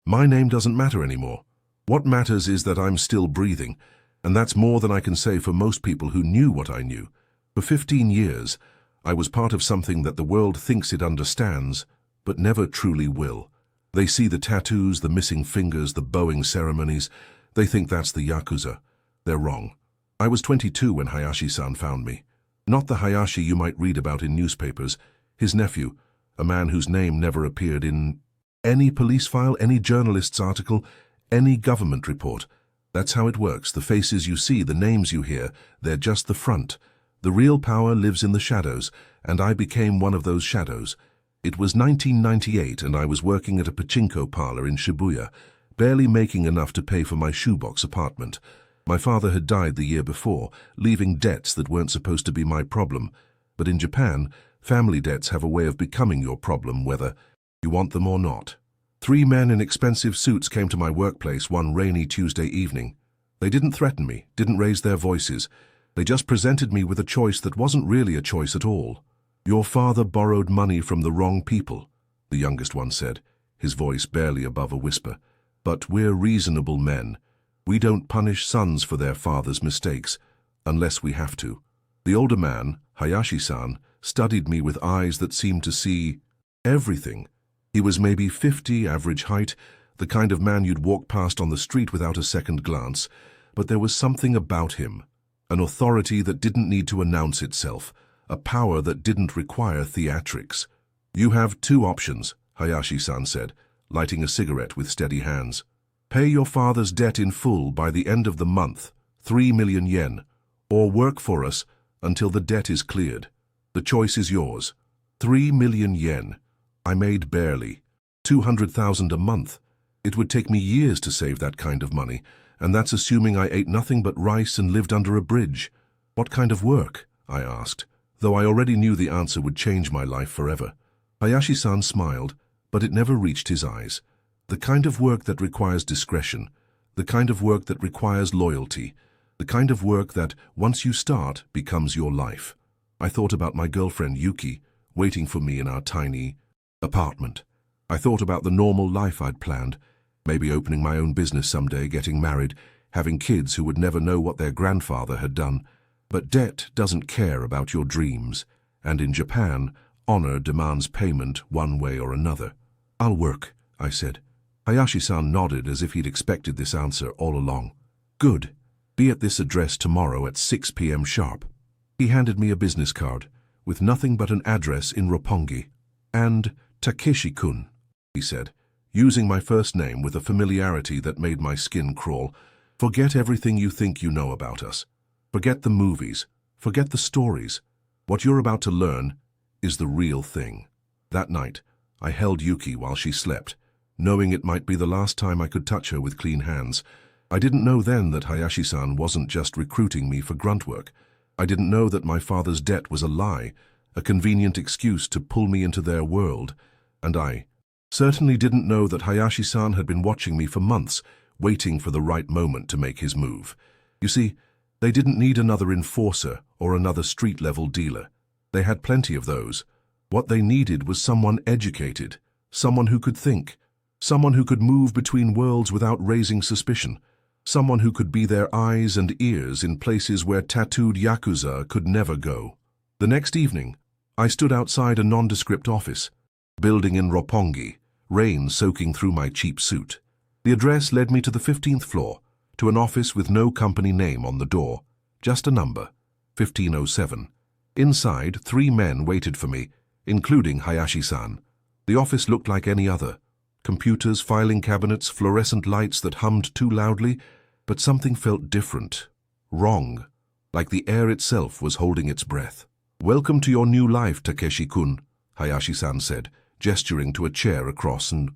My name doesn't matter anymore. What matters is that I'm still breathing, and that's more than I can say for most people who knew what I knew. For 15 years, I was part of something that the world thinks it understands, but never truly will. They see the tattoos, the missing fingers, the bowing ceremonies. They think that's the Yakuza. They're wrong. I was 22 when Hayashi-san found me. Not the Hayashi you might read about in newspapers. His nephew, a man whose name never appeared in any police file, any journalist's article, any government report. That's how it works. The faces you see, the names you hear, they're just the front. The real power lives in the shadows, and I became one of those shadows. It was 1998 and I was working at a pachinko parlor in Shibuya, barely making enough to pay for my shoebox apartment. My father had died the year before, leaving debts that weren't supposed to be my problem. But in Japan, family debts have a way of becoming your problem whether you want them or not. 3 men in expensive suits came to my workplace one rainy Tuesday evening. They didn't threaten me, didn't raise their voices. They just presented me with a choice that wasn't really a choice at all. "Your father borrowed money from the wrong people," the youngest one said, his voice barely above a whisper. "But we're reasonable men. We don't punish sons for their father's mistakes, unless we have to." The older man, Hayashi-san, studied me with eyes that seemed to see everything. He was maybe 50, average height, the kind of man you'd walk past on the street without a second glance. But there was something about him, an authority that didn't need to announce itself, a power that didn't require theatrics. "You have 2 options," Hayashi-san said, lighting a cigarette with steady hands. "Pay your father's debt in full by the end of the month, 3 million yen, or work for us until the debt is cleared. The choice is yours." 3 million yen. I made barely 200,000 a month. It would take me years to save that kind of money, and that's assuming I ate nothing but rice and lived under a bridge. "What kind of work?" I asked, though I already knew the answer would change my life forever. Hayashi-san smiled, but it never reached his eyes. "The kind of work that requires discretion, the kind of work that requires loyalty, the kind of work that, once you start, becomes your life." I thought about my girlfriend Yuki, waiting for me in our tiny apartment. I thought about the normal life I'd planned, maybe opening my own business someday, getting married, having kids who would never know what their grandfather had done. But debt doesn't care about your dreams, and in Japan, honor demands payment one way or another. "I'll work," I said. Hayashi-san nodded as if he'd expected this answer all along. "Good. Be at this address tomorrow at 6 p.m. sharp." He handed me a business card, with nothing but an address in Roppongi. "And Takeshi-kun," he said, using my first name with a familiarity that made my skin crawl. "Forget everything you think you know about us. Forget the movies. Forget the stories. What you're about to learn is the real thing." That night, I held Yuki while she slept, knowing it might be the last time I could touch her with clean hands. I didn't know then that Hayashi-san wasn't just recruiting me for grunt work. I didn't know that my father's debt was a lie, a convenient excuse to pull me into their world. And I certainly didn't know that Hayashi-san had been watching me for months, waiting for the right moment to make his move. You see, they didn't need another enforcer or another street-level dealer. They had plenty of those. What they needed was someone educated, someone who could think, someone who could move between worlds without raising suspicion, someone who could be their eyes and ears in places where tattooed Yakuza could never go. The next evening, I stood outside a nondescript office, building in Roppongi, rain soaking through my cheap suit. The address led me to the 15th floor, to an office with no company name on the door, just a number, 1507. Inside, 3 men waited for me, including Hayashi-san. The office looked like any other. Computers, filing cabinets, fluorescent lights that hummed too loudly, but something felt different, wrong, like the air itself was holding its breath. "Welcome to your new life, Takeshi-kun," Hayashi-san said, gesturing to a chair across and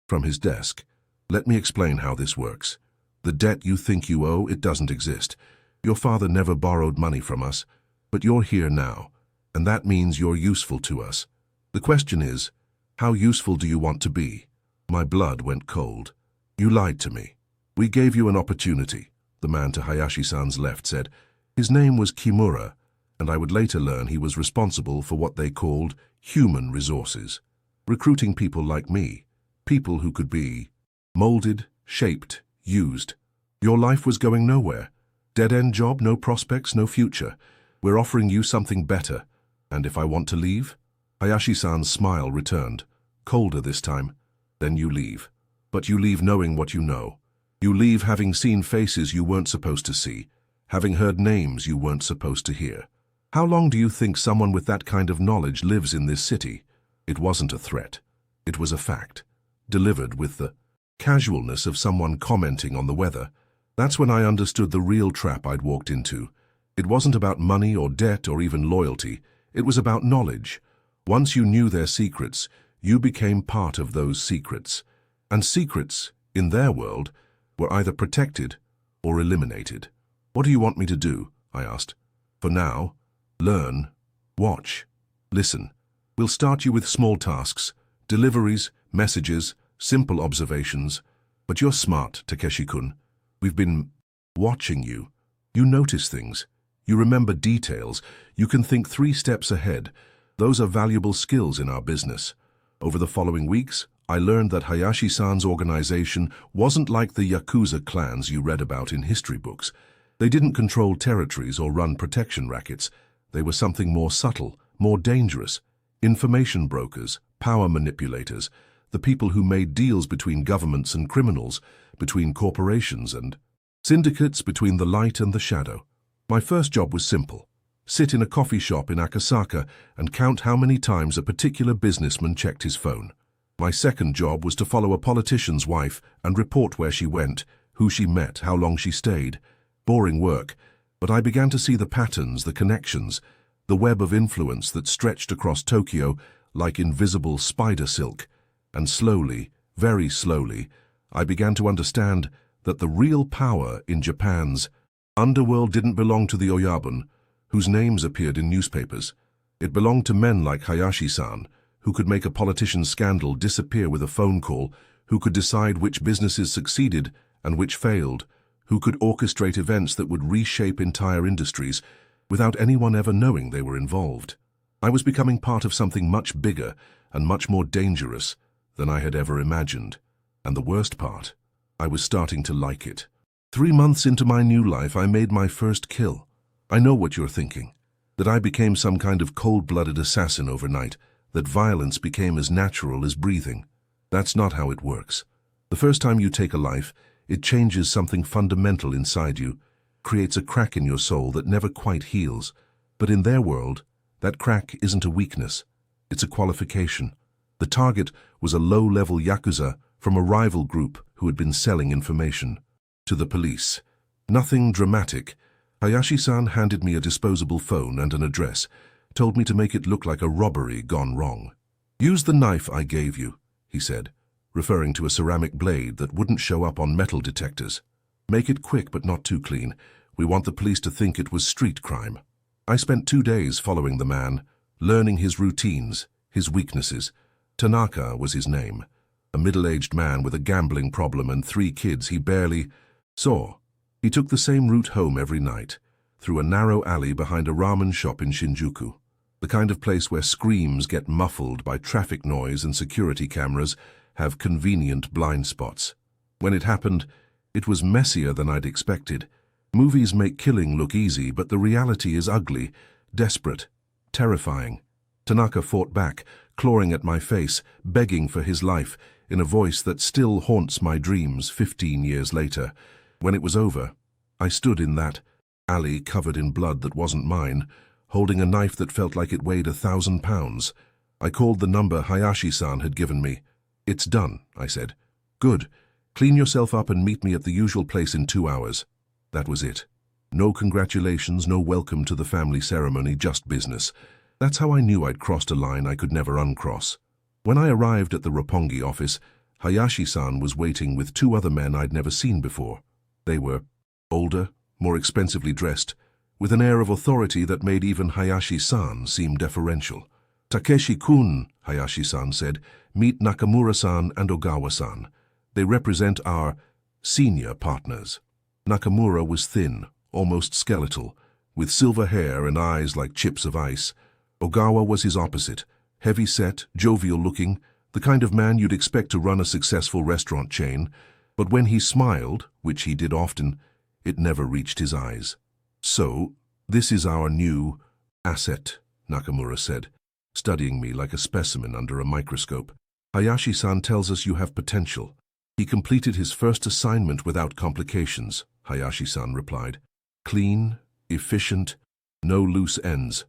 from his desk. "Let me explain how this works. The debt you think you owe, it doesn't exist. Your father never borrowed money from us, but you're here now, and that means you're useful to us. The question is, how useful do you want to be?" My blood went cold. "You lied to me. We gave you an opportunity," the man to Hayashi-san's left said. His name was Kimura, and I would later learn he was responsible for what they called human resources, recruiting people like me, people who could be Molded, shaped, used. Your life was going nowhere. Dead-end job, no prospects, no future. We're offering you something better. And if I want to leave? Hayashi-san's smile returned, colder this time. Then you leave. But you leave knowing what you know. You leave having seen faces you weren't supposed to see, having heard names you weren't supposed to hear. How long do you think someone with that kind of knowledge lives in this city? It wasn't a threat. It was a fact, delivered with the casualness of someone commenting on the weather. That's when I understood the real trap I'd walked into. It wasn't about money or debt or even loyalty. It was about knowledge. Once you knew their secrets, you became part of those secrets. And secrets, in their world, were either protected or eliminated. What do you want me to do? I asked. For now, learn, watch, listen. We'll start you with small tasks, deliveries, messages, simple observations. But you're smart, Takeshi-kun. We've been watching you. You notice things. You remember details. You can think 3 steps ahead. Those are valuable skills in our business. Over the following weeks, I learned that Hayashi-san's organization wasn't like the Yakuza clans you read about in history books. They didn't control territories or run protection rackets. They were something more subtle, more dangerous. Information brokers, power manipulators, the people who made deals between governments and criminals, between corporations and syndicates, between the light and the shadow. My first job was simple. Sit in a coffee shop in Akasaka and count how many times a particular businessman checked his phone. My second job was to follow a politician's wife and report where she went, who she met, how long she stayed. Boring work, but I began to see the patterns, the connections, the web of influence that stretched across Tokyo like invisible spider silk. And slowly, very slowly, I began to understand that the real power in Japan's underworld didn't belong to the Oyabun, whose names appeared in newspapers. It belonged to men like Hayashi-san, who could make a politician's scandal disappear with a phone call, who could decide which businesses succeeded and which failed, who could orchestrate events that would reshape entire industries without anyone ever knowing they were involved. I was becoming part of something much bigger and much more dangerous than I had ever imagined. And the worst part, I was starting to like it. 3 months into my new life, I made my first kill. I know what you're thinking, that I became some kind of cold-blooded assassin overnight, that violence became as natural as breathing. That's not how it works. The first time you take a life, it changes something fundamental inside you, creates a crack in your soul that never quite heals. But in their world, that crack isn't a weakness, it's a qualification. The target was a low-level Yakuza from a rival group who had been selling information to the police. Nothing dramatic. Hayashi-san handed me a disposable phone and an address, told me to make it look like a robbery gone wrong. Use the knife I gave you, he said, referring to a ceramic blade that wouldn't show up on metal detectors. Make it quick but not too clean. We want the police to think it was street crime. I spent 2 days following the man, learning his routines, his weaknesses. Tanaka was his name, a middle-aged man with a gambling problem and 3 kids he barely saw. He took the same route home every night, through a narrow alley behind a ramen shop in Shinjuku, the kind of place where screams get muffled by traffic noise and security cameras have convenient blind spots. When it happened, it was messier than I'd expected. Movies make killing look easy, but the reality is ugly, desperate, terrifying. Tanaka fought back, clawing at my face, begging for his life, in a voice that still haunts my dreams 15 years later. When it was over, I stood in that alley covered in blood that wasn't mine, holding a knife that felt like it weighed 1,000 pounds. I called the number Hayashi-san had given me. It's done, I said. Good. Clean yourself up and meet me at the usual place in 2 hours. That was it. No congratulations, no welcome to the family ceremony, just business. That's how I knew I'd crossed a line I could never uncross. When I arrived at the Roppongi office, Hayashi-san was waiting with 2 other men I'd never seen before. They were older, more expensively dressed, with an air of authority that made even Hayashi-san seem deferential. Takeshi-kun, Hayashi-san said, meet Nakamura-san and Ogawa-san. They represent our senior partners. Nakamura was thin, almost skeletal, with silver hair and eyes like chips of ice. Ogawa was his opposite, heavy-set, jovial-looking, The kind of man you'd expect to run a successful restaurant chain, but when he smiled, which he did often, it never reached his eyes. "So, this is our new asset," Nakamura said, studying me like a specimen under a microscope. "Hayashi-san tells us you have potential." "He completed his first assignment without complications," Hayashi-san replied. "Clean, efficient, no loose ends."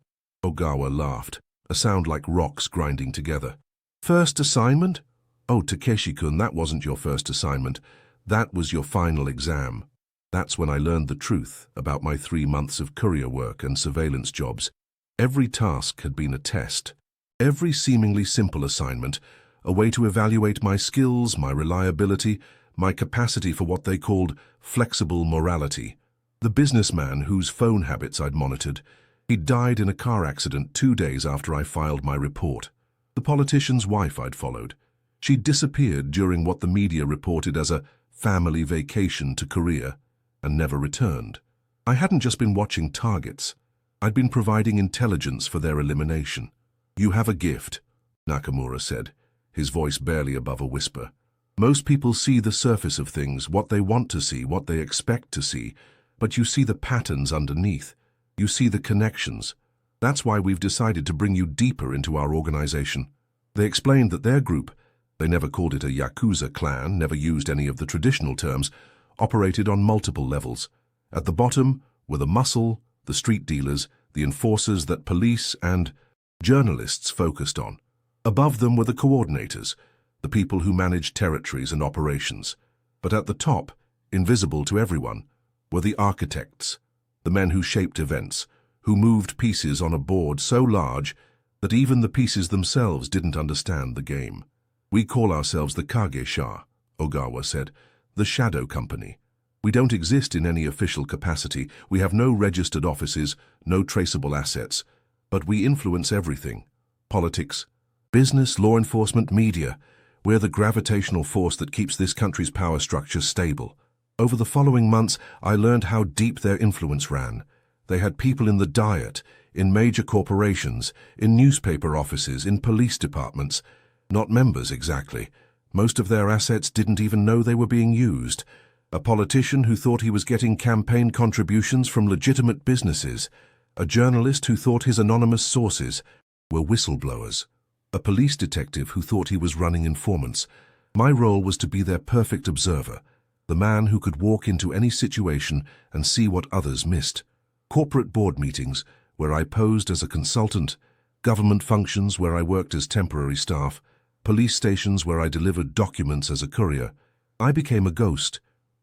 Ogawa laughed, a sound like rocks grinding together. "First assignment? Oh, Takeshi-kun, that wasn't your first assignment. That was your final exam." That's when I learned the truth about my 3 months of courier work and surveillance jobs. Every task had been a test. Every seemingly simple assignment, a way to evaluate my skills, my reliability, my capacity for what they called flexible morality. The businessman whose phone habits I'd monitored, he'd died in a car accident 2 days after I filed my report. The politician's wife I'd followed. She'd disappeared during what the media reported as a family vacation to Korea and never returned. I hadn't just been watching targets. I'd been providing intelligence for their elimination. "You have a gift," Nakamura said, his voice barely above a whisper. "Most people see the surface of things, what they want to see, what they expect to see, but you see the patterns underneath. You see the connections. That's why we've decided to bring you deeper into our organization." They explained that their group, they never called it a Yakuza clan, never used any of the traditional terms, operated on multiple levels. At the bottom were the muscle, the street dealers, the enforcers that police and journalists focused on. Above them were the coordinators, the people who managed territories and operations. But at the top, invisible to everyone, were the architects, the men who shaped events, who moved pieces on a board so large that even the pieces themselves didn't understand the game. "We call ourselves the Kage-sha," Ogawa said, "the Shadow Company. We don't exist in any official capacity. We have no registered offices, no traceable assets. But we influence everything. Politics, business, law enforcement, media. We're the gravitational force that keeps this country's power structure stable." Over the following months, I learned how deep their influence ran. They had people in the Diet, in major corporations, in newspaper offices, in police departments. Not members exactly. Most of their assets didn't even know they were being used. A politician who thought he was getting campaign contributions from legitimate businesses. A journalist who thought his anonymous sources were whistleblowers. A police detective who thought he was running informants. My role was to be their perfect observer, the man who could walk into any situation and see what others missed. Corporate board meetings, where I posed as a consultant, government functions where I worked as temporary staff, police stations where I delivered documents as a courier. I became a ghost,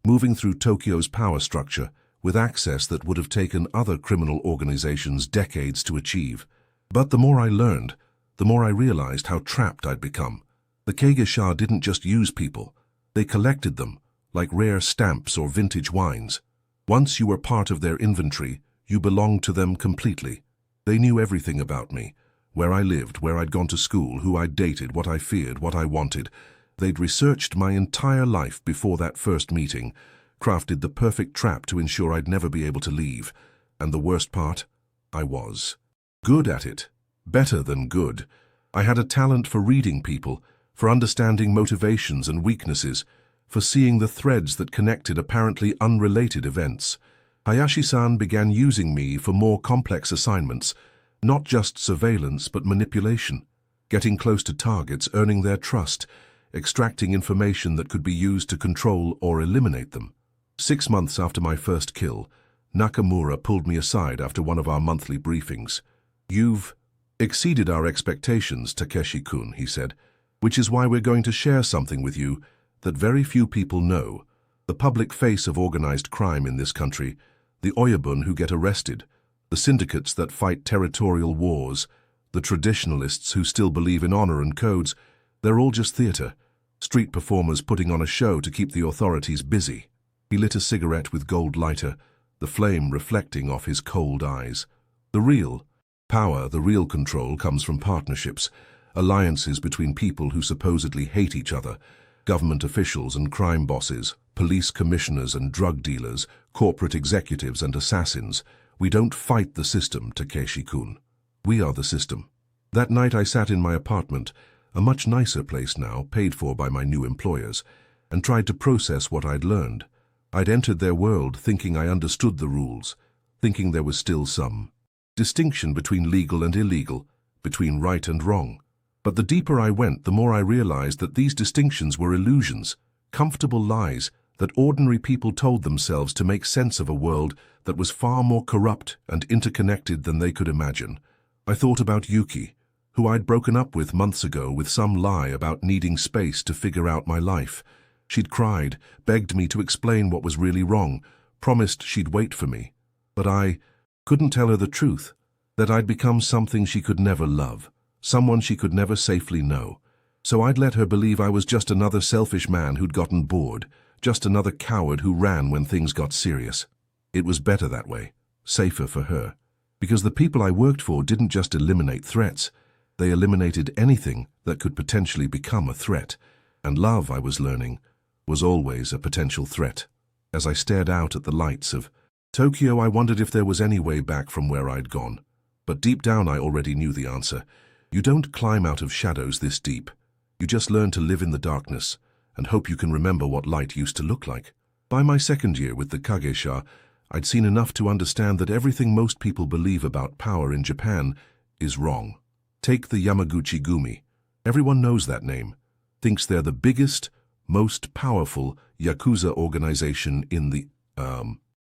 moving through Tokyo's power structure with access that would have taken other criminal organizations decades to achieve. But the more I learned, the more I realized how trapped I'd become. The Kage-sha didn't just use people. They collected them, like rare stamps or vintage wines. Once you were part of their inventory, you belonged to them completely. They knew everything about me, where I lived, where I'd gone to school, who I'd dated, what I feared, what I wanted. They'd researched my entire life before that first meeting, crafted the perfect trap to ensure I'd never be able to leave. And the worst part? I was good at it. Better than good. I had a talent for reading people, for understanding motivations and weaknesses, for seeing the threads that connected apparently unrelated events. Hayashi-san began using me for more complex assignments, not just surveillance but manipulation, getting close to targets, earning their trust, extracting information that could be used to control or eliminate them. 6 months after my first kill, Nakamura pulled me aside after one of our monthly briefings. "You've exceeded our expectations, Takeshi-kun," he said, "which is why we're going to share something with you that very few people know. The public face of organized crime in this country, the oyabun who get arrested, the syndicates that fight territorial wars, the traditionalists who still believe in honor and codes, they're all just theater, street performers putting on a show to keep the authorities busy." He lit a cigarette with gold lighter, the flame reflecting off his cold eyes. "The real power, the real control comes from partnerships, alliances between people who supposedly hate each other, government officials and crime bosses, police commissioners and drug dealers, corporate executives and assassins. We don't fight the system, Takeshi-kun. We are the system." That night I sat in my apartment, a much nicer place now, paid for by my new employers, and tried to process what I'd learned. I'd entered their world thinking I understood the rules, thinking there was still some distinction between legal and illegal, between right and wrong. But the deeper I went, the more I realized that these distinctions were illusions, comfortable lies that ordinary people told themselves to make sense of a world that was far more corrupt and interconnected than they could imagine. I thought about Yuki, who I'd broken up with months ago with some lie about needing space to figure out my life. She'd cried, begged me to explain what was really wrong, promised she'd wait for me. But I couldn't tell her the truth, that I'd become something she could never love, someone she could never safely know. So I'd let her believe I was just another selfish man who'd gotten bored, just another coward who ran when things got serious. It was better that way, safer for her, because the people I worked for didn't just eliminate threats, they eliminated anything that could potentially become a threat. And love, I was learning, was always a potential threat. As I stared out at the lights of Tokyo, I wondered if there was any way back from where I'd gone. But deep down I already knew the answer. You don't climb out of shadows this deep. You just learn to live in the darkness and hope you can remember what light used to look like. By my second year with the Kagesha, I'd seen enough to understand that everything most people believe about power in Japan is wrong. Take the Yamaguchi-gumi. Everyone knows that name, thinks they're the biggest, most powerful Yakuza organization in the,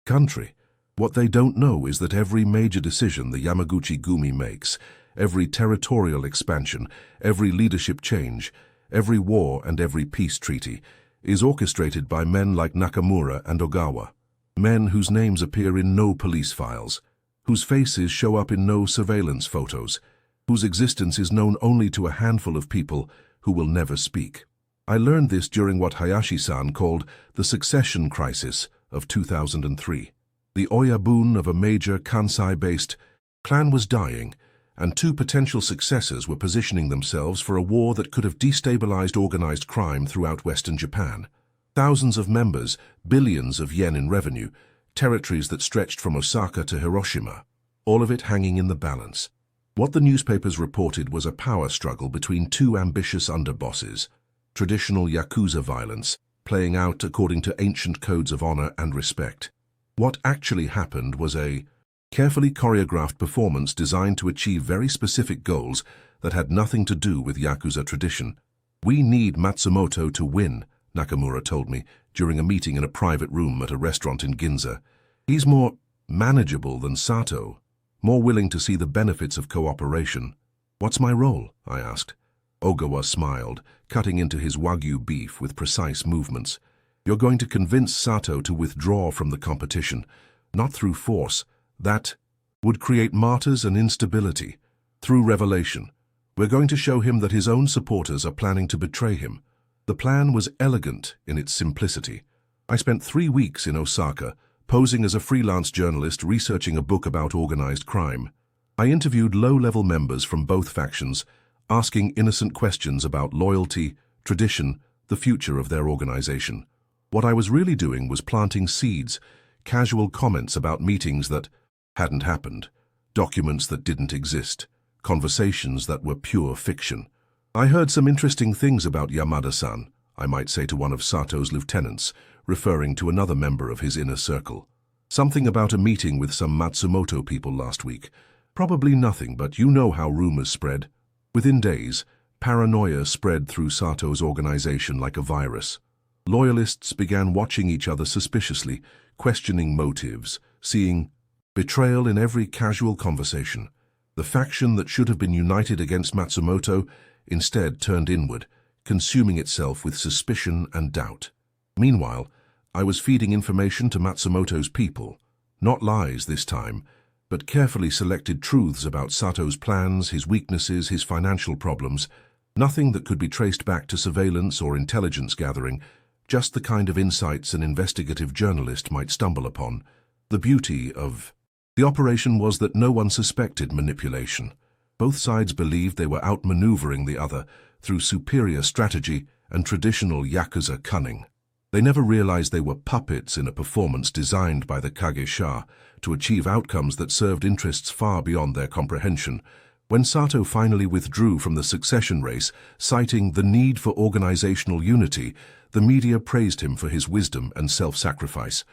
country. What they don't know is that every major decision the Yamaguchi-gumi makes, every territorial expansion, every leadership change, every war and every peace treaty, is orchestrated by men like Nakamura and Ogawa. Men whose names appear in no police files, whose faces show up in no surveillance photos, whose existence is known only to a handful of people who will never speak. I learned this during what Hayashi-san called the succession crisis of 2003. The Oyabun of a major Kansai-based clan was dying, and two potential successors were positioning themselves for a war that could have destabilized organized crime throughout Western Japan. Thousands of members, billions of yen in revenue, territories that stretched from Osaka to Hiroshima, all of it hanging in the balance. What the newspapers reported was a power struggle between two ambitious underbosses, traditional Yakuza violence, playing out according to ancient codes of honor and respect. What actually happened was a carefully choreographed performance designed to achieve very specific goals that had nothing to do with Yakuza tradition. "We need Matsumoto to win," Nakamura told me during a meeting in a private room at a restaurant in Ginza. "He's more manageable than Sato, more willing to see the benefits of cooperation." "What's my role?" I asked. Ogawa smiled, cutting into his Wagyu beef with precise movements. "You're going to convince Sato to withdraw from the competition, not through force. That would create martyrs and instability. Through revelation. We're going to show him that his own supporters are planning to betray him." The plan was elegant in its simplicity. I spent 3 weeks in Osaka, posing as a freelance journalist researching a book about organized crime. I interviewed low-level members from both factions, asking innocent questions about loyalty, tradition, the future of their organization. What I was really doing was planting seeds, casual comments about meetings that hadn't happened, documents that didn't exist, conversations that were pure fiction. "I heard some interesting things about Yamada-san," I might say to one of Sato's lieutenants, referring to another member of his inner circle. "Something about a meeting with some Matsumoto people last week. Probably nothing, but you know how rumors spread." Within days, paranoia spread through Sato's organization like a virus. Loyalists began watching each other suspiciously, questioning motives, seeing betrayal in every casual conversation. The faction that should have been united against Matsumoto instead turned inward, consuming itself with suspicion and doubt. Meanwhile, I was feeding information to Matsumoto's people, not lies this time, but carefully selected truths about Sato's plans, his weaknesses, his financial problems, nothing that could be traced back to surveillance or intelligence gathering, just the kind of insights an investigative journalist might stumble upon. The beauty of the operation was that no one suspected manipulation. Both sides believed they were outmaneuvering the other through superior strategy and traditional Yakuza cunning. They never realized they were puppets in a performance designed by the Kagesha to achieve outcomes that served interests far beyond their comprehension. When Sato finally withdrew from the succession race, citing the need for organizational unity, the media praised him for his wisdom and self-sacrifice.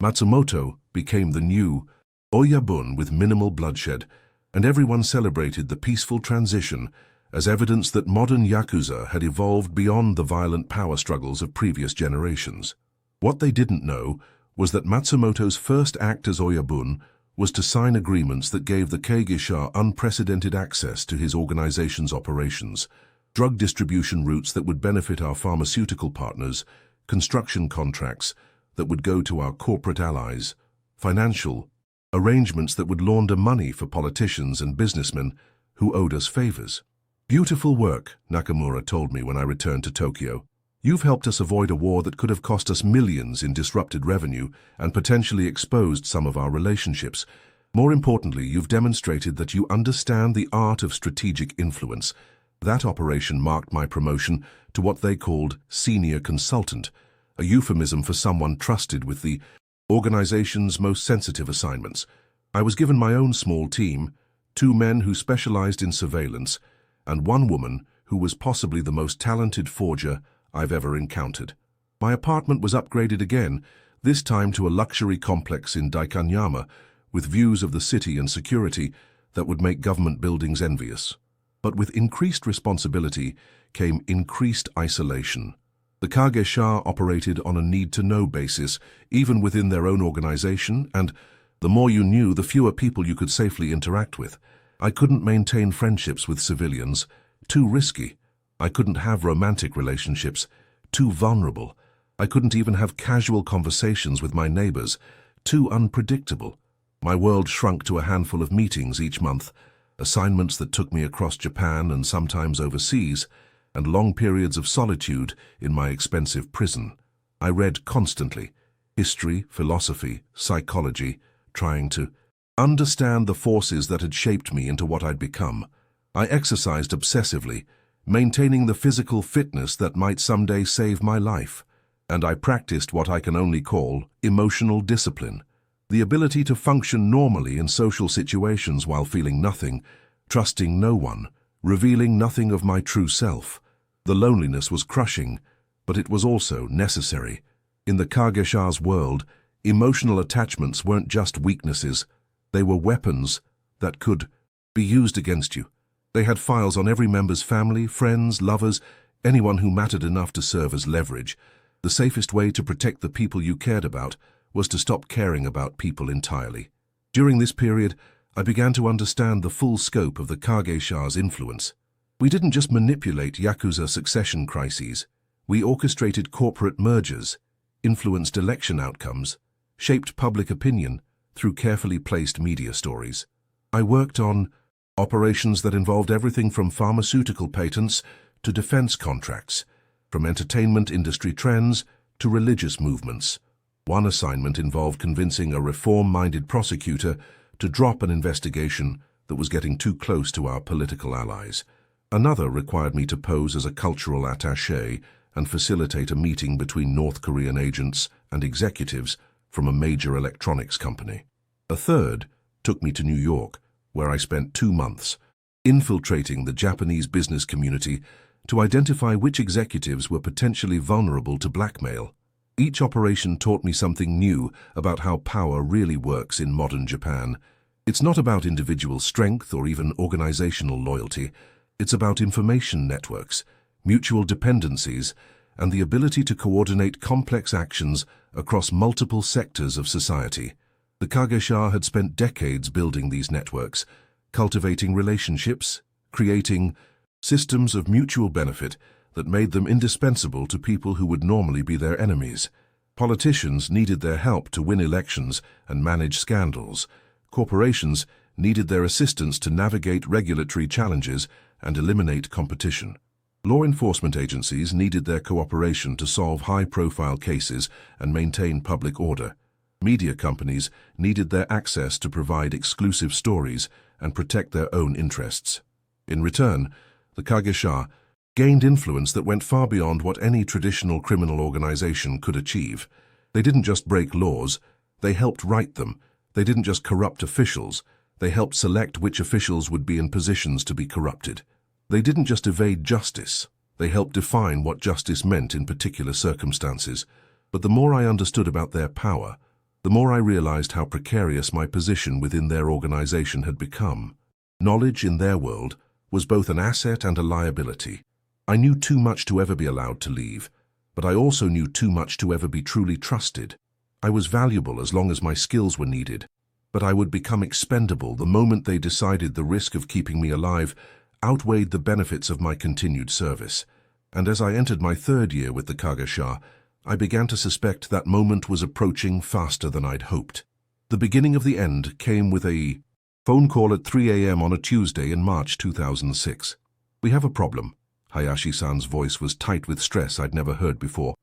Matsumoto became the new Oyabun with minimal bloodshed, and everyone celebrated the peaceful transition as evidence that modern Yakuza had evolved beyond the violent power struggles of previous generations. What they didn't know was that Matsumoto's first act as Oyabun was to sign agreements that gave the Keigisha unprecedented access to his organization's operations, drug distribution routes that would benefit our pharmaceutical partners, construction contracts that would go to our corporate allies, financial arrangements that would launder money for politicians and businessmen who owed us favors. "Beautiful work," Nakamura told me when I returned to Tokyo. "You've helped us avoid a war that could have cost us millions in disrupted revenue and potentially exposed some of our relationships. More importantly, you've demonstrated that you understand the art of strategic influence." That operation marked my promotion to what they called senior consultant, a euphemism for someone trusted with the organization's most sensitive assignments. I was given my own small team, 2 men who specialized in surveillance, and 1 woman who was possibly the most talented forger I've ever encountered. My apartment was upgraded again, this time to a luxury complex in Daikanyama with views of the city and security that would make government buildings envious. But with increased responsibility came increased isolation. The Kagesha operated on a need-to-know basis, even within their own organization, and the more you knew, the fewer people you could safely interact with. I couldn't maintain friendships with civilians, too risky. I couldn't have romantic relationships, too vulnerable. I couldn't even have casual conversations with my neighbors, too unpredictable. My world shrunk to a handful of meetings each month, assignments that took me across Japan and sometimes overseas, and long periods of solitude in my expensive prison. I read constantly, history, philosophy, psychology, trying to understand the forces that had shaped me into what I'd become. I exercised obsessively, maintaining the physical fitness that might someday save my life. And I practiced what I can only call emotional discipline, the ability to function normally in social situations while feeling nothing, trusting no one, revealing nothing of my true self. The loneliness was crushing, but it was also necessary. In the Kagesha's world, emotional attachments weren't just weaknesses, they were weapons that could be used against you. They had files on every member's family, friends, lovers, anyone who mattered enough to serve as leverage. The safest way to protect the people you cared about was to stop caring about people entirely. During this period, I began to understand the full scope of the Kagesha's influence. We didn't just manipulate Yakuza succession crises. We orchestrated corporate mergers, influenced election outcomes, shaped public opinion through carefully placed media stories. I worked on operations that involved everything from pharmaceutical patents to defense contracts, from entertainment industry trends to religious movements. One assignment involved convincing a reform-minded prosecutor to drop an investigation that was getting too close to our political allies. Another required me to pose as a cultural attaché and facilitate a meeting between North Korean agents and executives from a major electronics company. A third took me to New York, where I spent 2 months, infiltrating the Japanese business community to identify which executives were potentially vulnerable to blackmail. Each operation taught me something new about how power really works in modern Japan. It's not about individual strength or even organizational loyalty. It's about information networks, mutual dependencies, and the ability to coordinate complex actions across multiple sectors of society. The Kagesha had spent decades building these networks, cultivating relationships, creating systems of mutual benefit that made them indispensable to people who would normally be their enemies. Politicians needed their help to win elections and manage scandals. Corporations needed their assistance to navigate regulatory challenges and eliminate competition. Law enforcement agencies needed their cooperation to solve high-profile cases and maintain public order. Media companies needed their access to provide exclusive stories and protect their own interests. In return, the Kagesha gained influence that went far beyond what any traditional criminal organization could achieve. They didn't just break laws, they helped write them. They didn't just corrupt officials, They helped select which officials would be in positions to be corrupted. They didn't just evade justice. They helped define what justice meant in particular circumstances. But the more I understood about their power, the more I realized how precarious my position within their organization had become. Knowledge in their world was both an asset and a liability. I knew too much to ever be allowed to leave, but I also knew too much to ever be truly trusted. I was valuable as long as my skills were needed, but I would become expendable the moment they decided the risk of keeping me alive outweighed the benefits of my continued service. And as I entered my third year with the Kagesha, I began to suspect that moment was approaching faster than I'd hoped. The beginning of the end came with a phone call at 3 a.m. on a Tuesday in March 2006. "We have a problem." Hayashi-san's voice was tight with stress I'd never heard before.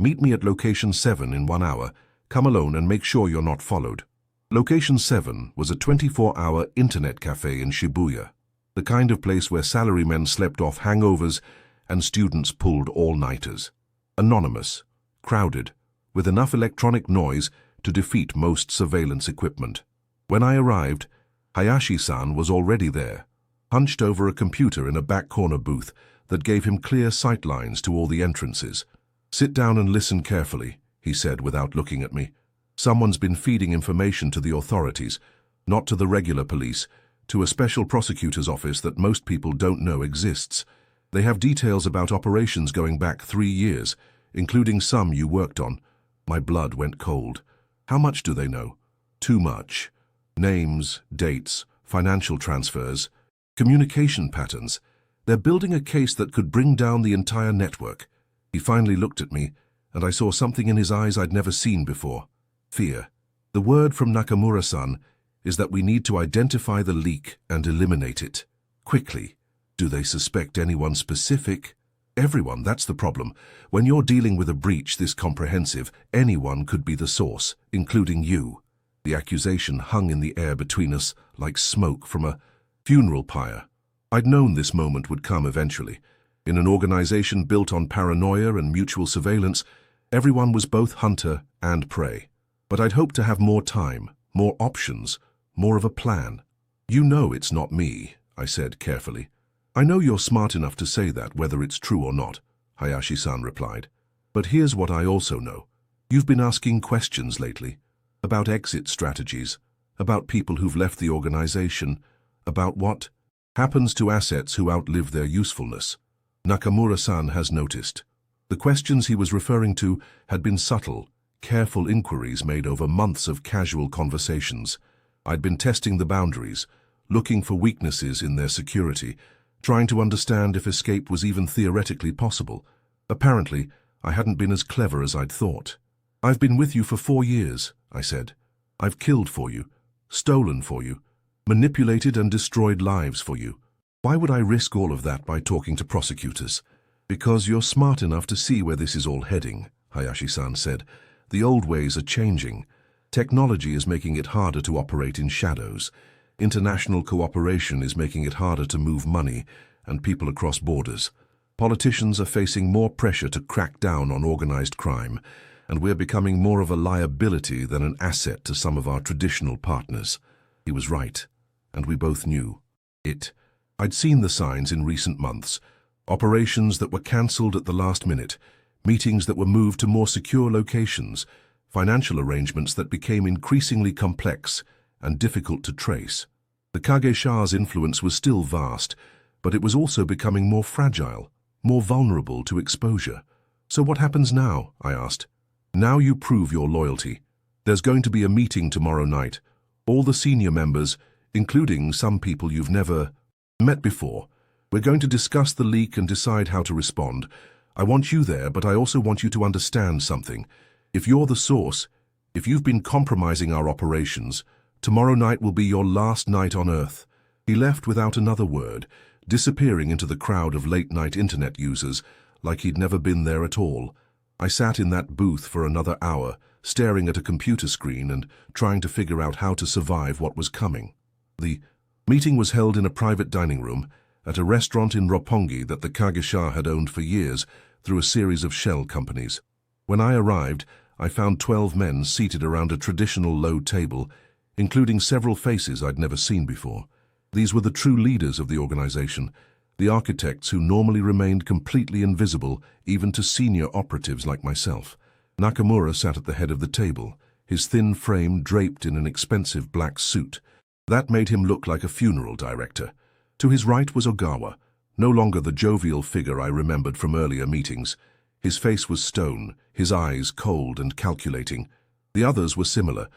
"Meet me at location 7 in 1 hour. Come alone and make sure you're not followed." Location 7 was a 24-hour internet cafe in Shibuya, the kind of place where salarymen slept off hangovers and students pulled all-nighters. Anonymous, crowded, with enough electronic noise to defeat most surveillance equipment. When I arrived, Hayashi-san was already there, hunched over a computer in a back corner booth that gave him clear sightlines to all the entrances. "Sit down and listen carefully," he said without looking at me. "Someone's been feeding information to the authorities, not to the regular police, to a special prosecutor's office that most people don't know exists. They have details about operations going back 3 years, including some you worked on." My blood went cold. How much do they know? Too much. Names, dates, financial transfers, communication patterns. They're building a case that could bring down the entire network. He finally looked at me, and I saw something in his eyes I'd never seen before. Fear. "The word from Nakamura-san is that we need to identify the leak and eliminate it. Quickly. Do they suspect anyone specific?" "Everyone, that's the problem. When you're dealing with a breach this comprehensive, anyone could be the source, including you." The accusation hung in the air between us like smoke from a funeral pyre. I'd known this moment would come eventually. In an organization built on paranoia and mutual surveillance, everyone was both hunter and prey. But I'd hoped to have more time, more options, more of a plan. "You know it's not me," I said carefully. "I know you're smart enough to say that, whether it's true or not," Hayashi-san replied. "But here's what I also know. You've been asking questions lately. About exit strategies, about people who've left the organization, about what happens to assets who outlive their usefulness. Nakamura-san has noticed. The questions he was referring to had been subtle, careful inquiries made over months of casual conversations. I'd been testing the boundaries, looking for weaknesses in their security, trying to understand if escape was even theoretically possible. Apparently, I hadn't been as clever as I'd thought. "I've been with you for 4 years," I said. "I've killed for you, stolen for you, manipulated and destroyed lives for you. Why would I risk all of that by talking to prosecutors?" "Because you're smart enough to see where this is all heading," Hayashi-san said. "The old ways are changing. Technology is making it harder to operate in shadows. International cooperation is making it harder to move money and people across borders. Politicians are facing more pressure to crack down on organized crime, and we're becoming more of a liability than an asset to some of our traditional partners." He was right, and we both knew it. I'd seen the signs in recent months. Operations that were cancelled at the last minute, meetings that were moved to more secure locations, financial arrangements that became increasingly complex and difficult to trace. The Kagesha's influence was still vast, but it was also becoming more fragile, more vulnerable to exposure. "So what happens now?" I asked. "Now you prove your loyalty. There's going to be a meeting tomorrow night. All the senior members, including some people you've never met before. We're going to discuss the leak and decide how to respond. I want you there, but I also want you to understand something. If you're the source, if you've been compromising our operations, tomorrow night will be your last night on Earth." He left without another word, disappearing into the crowd of late-night internet users like he'd never been there at all. I sat in that booth for another hour, staring at a computer screen and trying to figure out how to survive what was coming. The meeting was held in a private dining room at a restaurant in Roppongi that the Kagesha had owned for years through a series of shell companies. When I arrived, I found 12 men seated around a traditional low table, including several faces I'd never seen before. These were the true leaders of the organization, the architects who normally remained completely invisible even to senior operatives like myself. Nakamura sat at the head of the table, his thin frame draped in an expensive black suit. That made him look like a funeral director. To his right was Ogawa, no longer the jovial figure I remembered from earlier meetings. His face was stone, his eyes cold and calculating. The others were similar,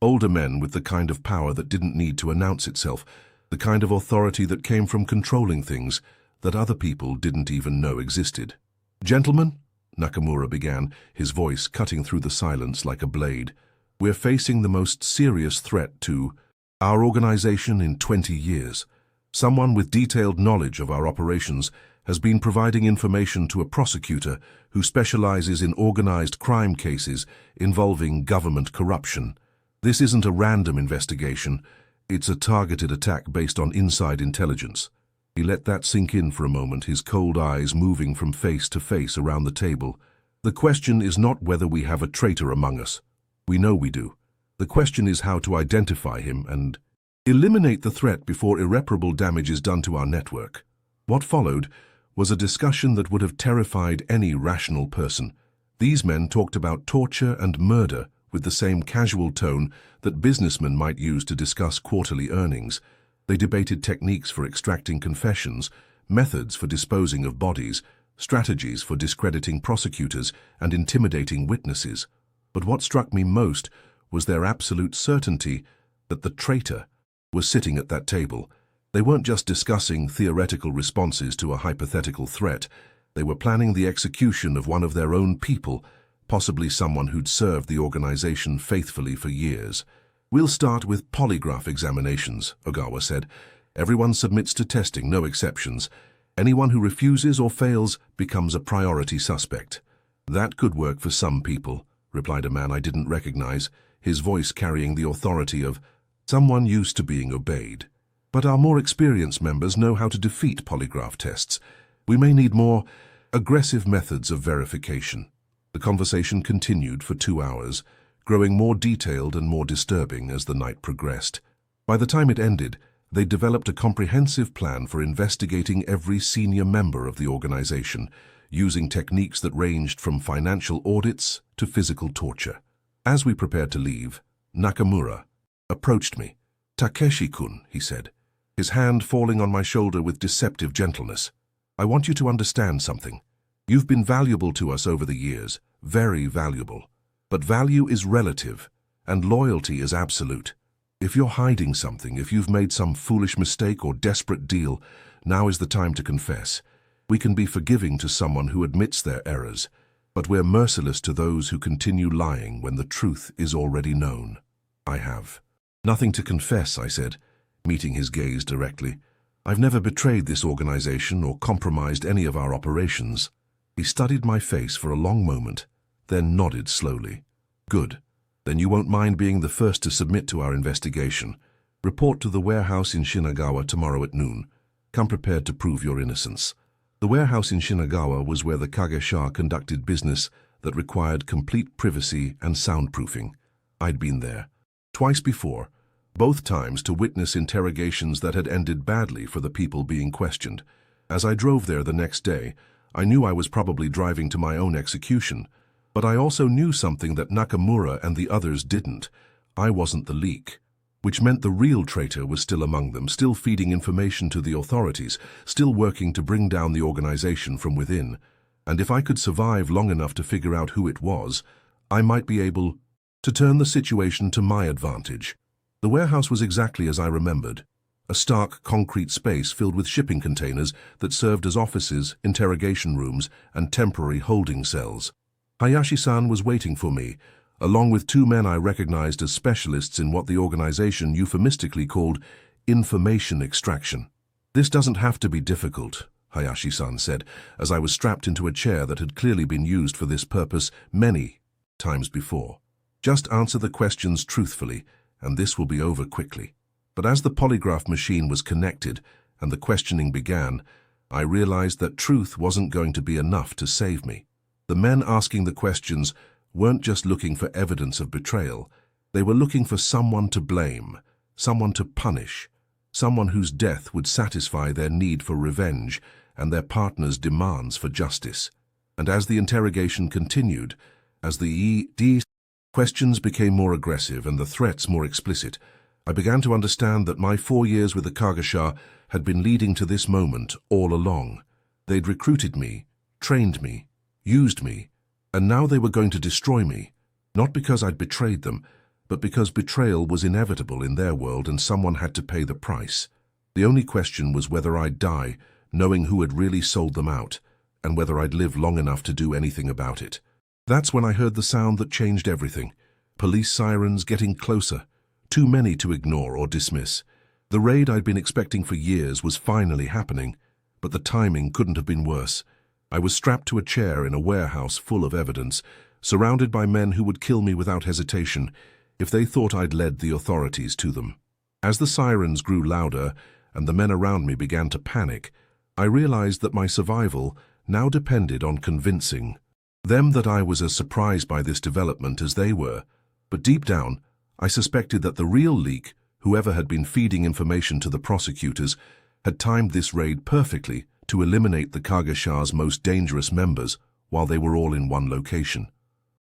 older men with the kind of power that didn't need to announce itself, the kind of authority that came from controlling things that other people didn't even know existed. "Gentlemen," Nakamura began, his voice cutting through the silence like a blade, "we're facing the most serious threat to our organization in 20 years. Someone with detailed knowledge of our operations has been providing information to a prosecutor who specializes in organized crime cases involving government corruption. This isn't a random investigation. It's a targeted attack based on inside intelligence." He let that sink in for a moment, his cold eyes moving from face to face around the table. "The question is not whether we have a traitor among us. We know we do. The question is how to identify him and eliminate the threat before irreparable damage is done to our network." What followed was a discussion that would have terrified any rational person. These men talked about torture and murder with the same casual tone that businessmen might use to discuss quarterly earnings. They debated techniques for extracting confessions, methods for disposing of bodies, strategies for discrediting prosecutors and intimidating witnesses. But what struck me most was their absolute certainty that the traitor was sitting at that table. They weren't just discussing theoretical responses to a hypothetical threat. They were planning the execution of one of their own people, possibly someone who'd served the organization faithfully for years. "We'll start with polygraph examinations," Ogawa said. "Everyone submits to testing, no exceptions. Anyone who refuses or fails becomes a priority suspect." "That could work for some people," replied a man I didn't recognize, his voice carrying the authority of someone used to being obeyed. "But our more experienced members know how to defeat polygraph tests. We may need more aggressive methods of verification." The conversation continued for 2 hours, growing more detailed and more disturbing as the night progressed. By the time it ended, they developed a comprehensive plan for investigating every senior member of the organization, using techniques that ranged from financial audits to physical torture. As we prepared to leave, Nakamura approached me. "Takeshi-kun," he said, his hand falling on my shoulder with deceptive gentleness. "I want you to understand something. You've been valuable to us over the years, very valuable. But value is relative, and loyalty is absolute. If you're hiding something, if you've made some foolish mistake or desperate deal, now is the time to confess. We can be forgiving to someone who admits their errors, but we're merciless to those who continue lying when the truth is already known." "I have nothing to confess," I said, meeting his gaze directly. "I've never betrayed this organization or compromised any of our operations." He studied my face for a long moment, then nodded slowly. "Good. Then you won't mind being the first to submit to our investigation. Report to the warehouse in Shinagawa tomorrow at noon. Come prepared to prove your innocence." The warehouse in Shinagawa was where the Kage-sha conducted business that required complete privacy and soundproofing. I'd been there twice before, both times to witness interrogations that had ended badly for the people being questioned. As I drove there the next day, I knew I was probably driving to my own execution, but I also knew something that Nakamura and the others didn't. I wasn't the leak, which meant the real traitor was still among them, still feeding information to the authorities, still working to bring down the organization from within. And if I could survive long enough to figure out who it was, I might be able to turn the situation to my advantage. The warehouse was exactly as I remembered. A stark concrete space filled with shipping containers that served as offices, interrogation rooms, and temporary holding cells. Hayashi-san was waiting for me, along with 2 men I recognized as specialists in what the organization euphemistically called information extraction. "This doesn't have to be difficult," Hayashi-san said, as I was strapped into a chair that had clearly been used for this purpose many times before. "Just answer the questions truthfully, and this will be over quickly." But as the polygraph machine was connected and the questioning began, I realized that truth wasn't going to be enough to save me. The men asking the questions weren't just looking for evidence of betrayal. They were looking for someone to blame, someone to punish, someone whose death would satisfy their need for revenge and their partner's demands for justice. And as the interrogation continued, as the questions became more aggressive and the threats more explicit, I began to understand that my 4 years with the Kagasha had been leading to this moment all along. They'd recruited me, trained me, used me, and now they were going to destroy me, not because I'd betrayed them, but because betrayal was inevitable in their world and someone had to pay the price. The only question was whether I'd die, knowing who had really sold them out, and whether I'd live long enough to do anything about it. That's when I heard the sound that changed everything. Police sirens getting closer, too many to ignore or dismiss. The raid I'd been expecting for years was finally happening, but the timing couldn't have been worse. I was strapped to a chair in a warehouse full of evidence, surrounded by men who would kill me without hesitation if they thought I'd led the authorities to them. As the sirens grew louder and the men around me began to panic, I realized that my survival now depended on convincing them that I was as surprised by this development as they were. But deep down, I suspected that the real leak, whoever had been feeding information to the prosecutors, had timed this raid perfectly to eliminate the Kagasha's most dangerous members while they were all in one location.